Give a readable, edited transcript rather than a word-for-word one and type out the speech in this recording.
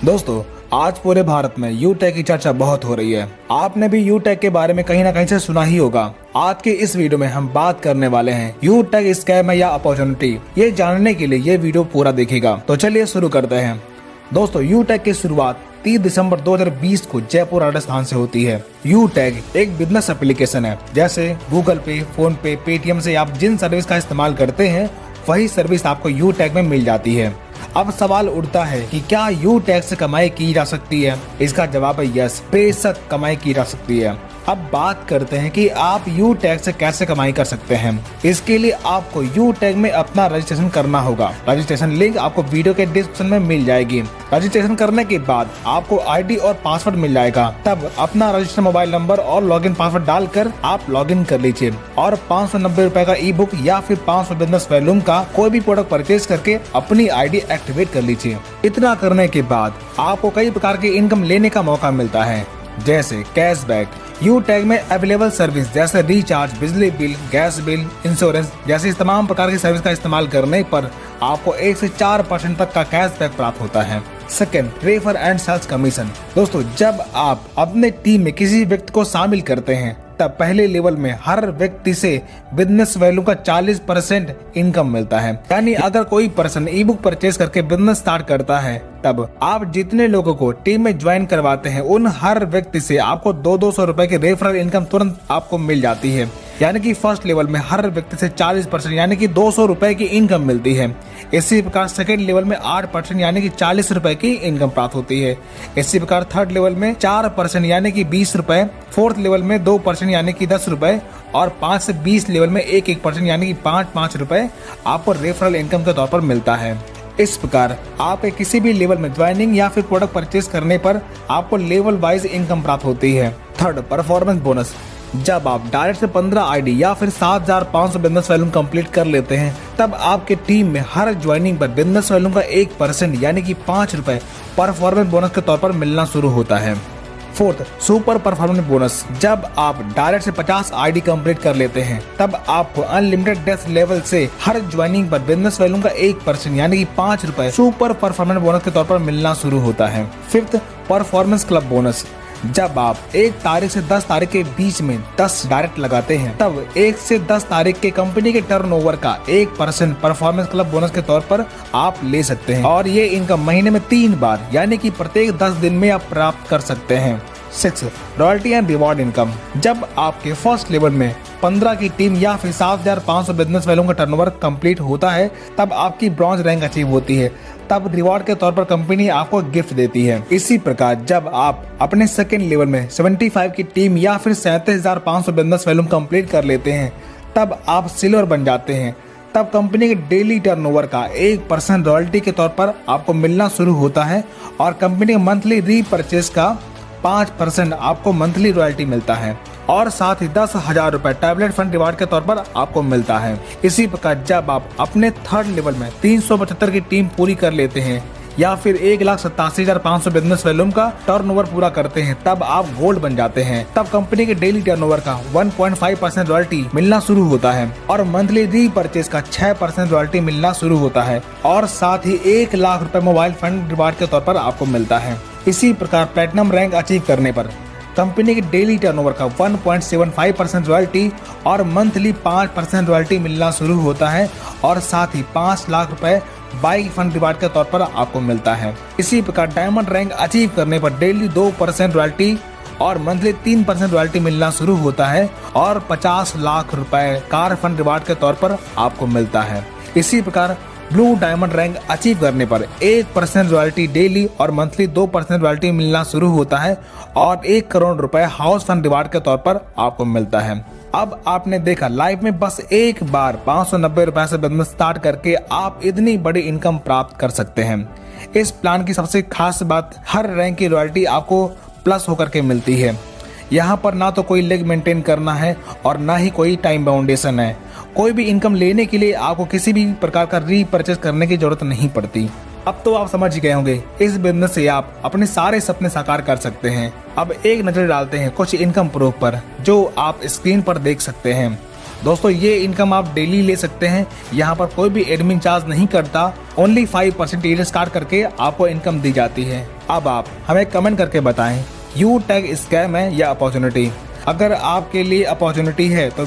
दोस्तों, आज पूरे भारत में यूटेक की चर्चा बहुत हो रही है। आपने भी यूटेक के बारे में कहीं ना कहीं से सुना ही होगा। आज के इस वीडियो में हम बात करने वाले हैं यूटेक स्कैम है या अपॉर्चुनिटी। ये जानने के लिए ये वीडियो पूरा देखिएगा। तो चलिए शुरू करते हैं। दोस्तों, यूटेक की शुरुआत 30 दिसंबर 2020 को जयपुर राजस्थान से होती है। यूटेक एक बिजनेस एप्लीकेशन है। जैसे गूगल पे, फोन पे, पेटीएम से आप जिन सर्विस का इस्तेमाल करते हैं वही सर्विस आपको यूटेक में मिल जाती है। अब सवाल उठता है कि क्या यूटेक से कमाई की जा सकती है? इसका जवाब है यस, बेशक कमाई की जा सकती है। अब बात करते हैं कि आप यूटेक से कैसे कमाई कर सकते हैं। इसके लिए आपको यूटेक में अपना रजिस्ट्रेशन करना होगा। रजिस्ट्रेशन लिंक आपको वीडियो के डिस्क्रिप्शन में मिल जाएगी। रजिस्ट्रेशन करने के बाद आपको आईडी और पासवर्ड मिल जाएगा। तब अपना रजिस्टर्ड मोबाइल नंबर और लॉगिन पासवर्ड डालकर आप लॉगिन कर लीजिए और 590 रुपए का ई बुक या फिर 500 बिजनेस वॉल्यूम का कोई भी प्रोडक्ट परचेज करके अपनी आईडी एक्टिवेट कर लीजिए। इतना करने के बाद आपको कई प्रकार की इनकम लेने का मौका मिलता है, जैसे कैशबैक। यूटेक में अवेलेबल सर्विस जैसे रिचार्ज, बिजली बिल, गैस बिल, इंश्योरेंस जैसी तमाम प्रकार की सर्विस का इस्तेमाल करने पर आपको 1 से 4% तक का कैशबैक प्राप्त होता है। Second, refer and sales commission. दोस्तों, जब आप अपने टीम में किसी व्यक्ति को शामिल करते हैं तब पहले लेवल में हर व्यक्ति से बिजनेस वैल्यू का 40% इनकम मिलता है। यानी अगर कोई पर्सन ई बुक परचेज करके बिजनेस स्टार्ट करता है तब आप जितने लोगों को टीम में ज्वाइन करवाते हैं उन हर व्यक्ति से आपको 200 रुपए की रेफरल इनकम तुरंत आपको मिल जाती है। यानी कि फर्स्ट लेवल में हर व्यक्ति से 40% यानी कि 200 रुपए की इनकम मिलती है। इसी प्रकार सेकंड लेवल में 8% यानी कि 40 रुपए की इनकम प्राप्त होती है। इसी प्रकार थर्ड लेवल में 4% यानी कि 20 रुपए, फोर्थ लेवल में 2% यानी कि 10 रुपए और 5 से 20 लेवल में 1% यानी कि 5 रुपए आपको रेफरल इनकम के तौर पर मिलता है। इस प्रकार आप किसी भी लेवल में ज्वाइनिंग या फिर प्रोडक्ट परचेज करने पर आपको लेवल वाइज इनकम प्राप्त होती है। Third, performance bonus. जब आप डायरेक्ट से 15 आईडी या फिर 7500 बिजनेस वॉल्यूम कंप्लीट कर लेते हैं तब आपके टीम में हर ज्वाइनिंग पर बिजनेस वॉल्यूम का 1% यानी कि 5 रुपए परफॉर्मेंस बोनस के तौर पर मिलना शुरू होता है। Fourth, super performance bonus. जब आप डायरेक्ट से 50 आईडी कंप्लीट कर लेते हैं तब आपको अनलिमिटेड डेथ लेवल से हर ज्वाइनिंग पर बिजनेस वॉल्यूम का 1% यानी कि 5 रुपए सुपर परफॉर्मेंस बोनस के तौर पर मिलना शुरू होता है। Fifth, performance club bonus. जब आप 1 तारीख से 10 तारीख के बीच में 10 डायरेक्ट लगाते हैं तब 1 से 10 तारीख के कंपनी के टर्नओवर का 1% परफॉर्मेंस क्लब बोनस के तौर पर आप ले सकते हैं और ये इनकम महीने में 3 बार यानी कि प्रत्येक 10 दिन में आप प्राप्त कर सकते हैं। 6, रॉयल्टी एंड रिवॉर्ड इनकम। जब आपके फर्स्ट लेवल में 15 की टीम या फिर 7500 बिजनेस वैल्यू का टर्नओवर कंप्लीट होता है तब आपकी ब्रॉन्ज रैंक अचीव होती है। तब रिवॉर्ड के तौर पर कंपनी आपको गिफ्ट देती है। इसी प्रकार जब आप अपने सेकेंड लेवल में 75 की टीम या फिर 37,500 बिजनेस वैल्यू कंप्लीट कर लेते हैं तब आप सिल्वर बन जाते हैं। तब कंपनी के डेली टर्नओवर का 1% रॉयल्टी के तौर पर आपको मिलना शुरू होता है और कंपनी के मंथली रीपरचेज का 5% आपको मंथली रॉयल्टी मिलता है और साथ ही 10,000 रुपए टैबलेट फंड रिवार्ड के तौर पर आपको मिलता है। इसी प्रकार जब आप अपने थर्ड लेवल में 375 की टीम पूरी कर लेते हैं या फिर 1,87,500 बिजनेस वॉल्यूम का टर्नओवर पूरा करते हैं तब आप गोल्ड बन जाते हैं। तब कंपनी के डेली टर्नओवर का 1.5% रॉयल्टी मिलना शुरू होता है और मंथली रीपरचेज का 6% रॉयल्टी मिलना शुरू होता है और साथ ही 1 लाख रुपए मोबाइल फंड रिवार्ड के तौर पर आपको मिलता है। इसी प्रकार प्लेटिनम रैंक अचीव करने पर कंपनी के डेली टर्नओवर का 1.75% रॉयल्टी और मंथली 5% रॉयल्टी मिलना शुरू होता है और साथ ही 5 लाख रुपए बाइक फंड रिवार्ड के तौर पर आपको मिलता है। इसी प्रकार डायमंड रैंक अचीव करने पर डेली 2% रॉयल्टी और मंथली 3% रॉयल्टी मिलना शुरू होता है और 50 लाख रुपए कार फंड रिवार्ड के तौर पर आपको मिलता है। इसी प्रकार ब्लू डायमंड रैंक अचीव करने पर 1% रॉयल्टी डेली और मंथली 2% रॉयल्टी मिलना शुरू होता है और 1 करोड़ रुपए हाउस फंड रिवार्ड के तौर पर आपको मिलता है। अब आपने देखा लाइफ में बस एक बार 590 रुपए से बिजनेस स्टार्ट करके आप इतनी बड़ी इनकम प्राप्त कर सकते हैं। इस प्लान की सबसे खास बात हर रैंक की रॉयल्टी आपको प्लस होकर के मिलती है। यहाँ पर ना तो कोई लेग मेंटेन करना है और ना ही कोई टाइम बाउंडेशन है। कोई भी इनकम लेने के लिए आपको किसी भी प्रकार का रीपरचेज करने की जरूरत नहीं पड़ती। अब तो आप समझ गए होंगे इस बिजनेस से आप अपने सारे सपने साकार कर सकते हैं। अब एक नजर डालते हैं कुछ इनकम प्रूफ पर जो आप स्क्रीन पर देख सकते हैं। दोस्तों ये इनकम आप डेली ले सकते हैं। यहाँ पर कोई भी एडमिन चार्ज नहीं करता, ओनली 5% टीडीएस काट करके आपको इनकम दी जाती है। अब आप हमें कमेंट करके बताएं, यू टैग स्कैम है या अपॉर्चुनिटी। अगर आपके लिए अपॉर्चुनिटी है तो